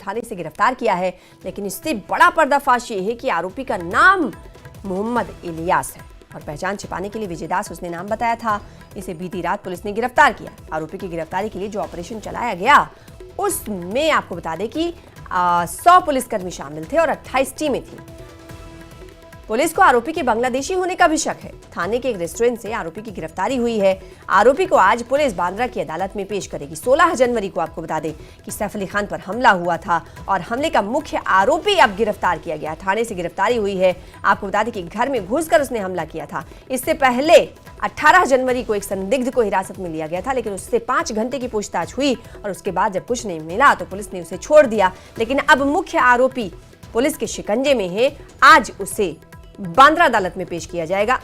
थाने से गिरफ्तार किया है। लेकिन इससे बड़ा पर्दाफाश ये है कि आरोपी का नाम मोहम्मद इलियास है और पहचान छिपाने के लिए विजय दास उसने नाम बताया था। इसे बीती रात पुलिस ने गिरफ्तार किया। आरोपी की गिरफ्तारी के लिए जो ऑपरेशन चलाया गया उसमें आपको बता दें कि 100 पुलिसकर्मी शामिल थे और 28 टीमें थी। पुलिस को आरोपी के बांग्लादेशी होने का भी शक है। थाने के एक रेस्टोरेंट से आरोपी की गिरफ्तारी हुई है। आरोपी को आज पुलिस बांद्रा की अदालत में पेश करेगी। 16 जनवरी को आपको बता दें कि सैफ अली खान पर हमला हुआ था और हमले का मुख्य आरोपी अब गिरफ्तार किया गया। थाने से गिरफ्तारी हुई है। आपको बता दें कि घर में घुसकर उसने हमला किया था। इससे पहले 18 जनवरी को एक संदिग्ध को हिरासत में लिया गया था, लेकिन उससे 5 घंटे की पूछताछ हुई और उसके बाद जब कुछ नहीं मिला तो पुलिस ने उसे छोड़ दिया। लेकिन अब मुख्य आरोपी पुलिस के शिकंजे में है। आज उसे बांद्रा अदालत में पेश किया जाएगा।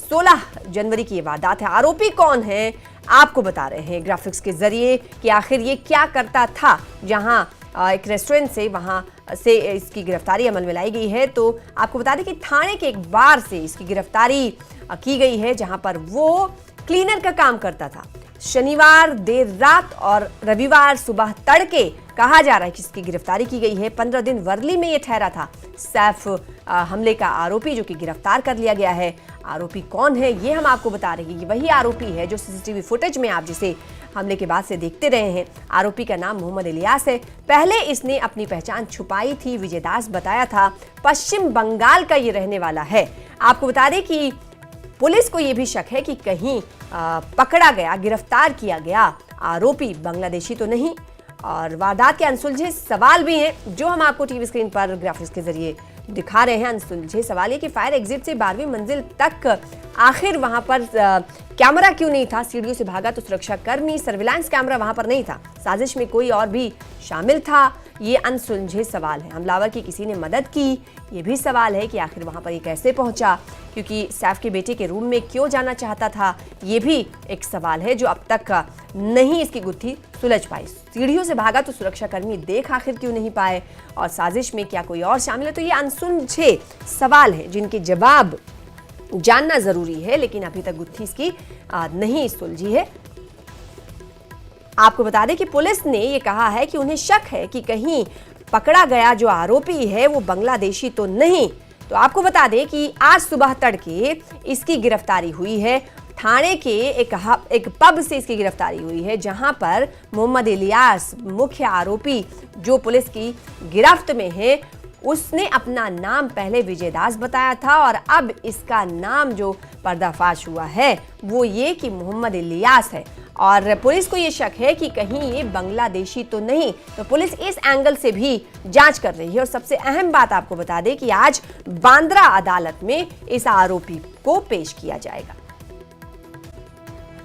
16 जनवरी की ये वारदात है। आरोपी कौन है आपको बता रहे हैं ग्राफिक्स के जरिए कि आखिर ये क्या करता था। जहां एक रेस्टोरेंट से वहां से इसकी गिरफ्तारी अमल में लाई गई है। तो आपको बता दें कि थाने के एक बार से इसकी गिरफ्तारी की गई है, जहां पर वो क्लीनर का काम करता था। शनिवार देर रात और रविवार सुबह तड़के कहा जा रहा है कि इसकी गिरफ्तारी की गई है। 15 दिन वर्ली में ये ठहरा था सैफ हमले का आरोपी, जो कि गिरफ्तार कर लिया गया है। आरोपी कौन है ये हम आपको बता रहे हैं। ये वही आरोपी है जो सीसीटीवी फुटेज में आप जिसे हमले के बाद से देखते रहे हैं। आरोपी का नाम मोहम्मद इलियास है। पहले इसने अपनी पहचान छुपाई थी। विजय दास बताया था पश्चिम बंगाल का ये रहने वाला है। आपको बता दें कि पुलिस को यह भी शक है कि कहीं पकड़ा गया, गिरफ्तार किया गया आरोपी बांग्लादेशी तो नहीं। और वारदात के अनसुलझे सवाल भी हैं जो हम आपको टीवी स्क्रीन पर ग्राफिक्स के जरिए दिखा रहे हैं। अनसुलझे सवाल ये कि फायर एग्जिट से 12वीं मंजिल तक आखिर वहां पर कैमरा क्यों नहीं था। सीढ़ियों से भागा तो सुरक्षाकर्मी, सर्विलांस कैमरा वहां पर नहीं था। साजिश में कोई और भी शामिल था। ये अनसुलझे सवाल है। हमलावर की किसी ने मदद की, ये भी सवाल है कि आखिर वहां पर ये कैसे पहुंचा, क्योंकि सैफ के बेटे के रूम में क्यों जाना चाहता था। ये भी एक सवाल है जो अब तक नहीं इसकी गुत्थी सुलझ पाई। सीढ़ियों से भागा तो सुरक्षाकर्मी देख आखिर क्यों नहीं पाए, और साजिश में क्या कोई और शामिल है। तो ये अनसुलझे सवाल हैं जिनके जवाब जानना जरूरी है, लेकिन अभी तक गुत्थी इसकी नहीं सुलझी है। आपको बता दें कि पुलिस ने यह कहा है कि उन्हें शक है कि कहीं पकड़ा गया जो आरोपी है वो बांग्लादेशी तो नहीं। तो आपको बता दें कि आज सुबह तड़के इसकी गिरफ्तारी हुई है। थाने के एक पब से इसकी गिरफ्तारी हुई है, जहां पर मोहम्मद इलियास मुख्य आरोपी जो पुलिस की गिरफ्त में है, उसने अपना नाम पहले विजय दास बताया था और अब इसका नाम जो पर्दाफाश हुआ है वो ये कि मोहम्मद इलियास है। और पुलिस को ये शक है कि कहीं ये बांग्लादेशी तो नहीं। तो पुलिस इस एंगल से भी जांच कर रही है। और सबसे अहम बात आपको बता दें कि आज बांद्रा अदालत में इस आरोपी को पेश किया जाएगा।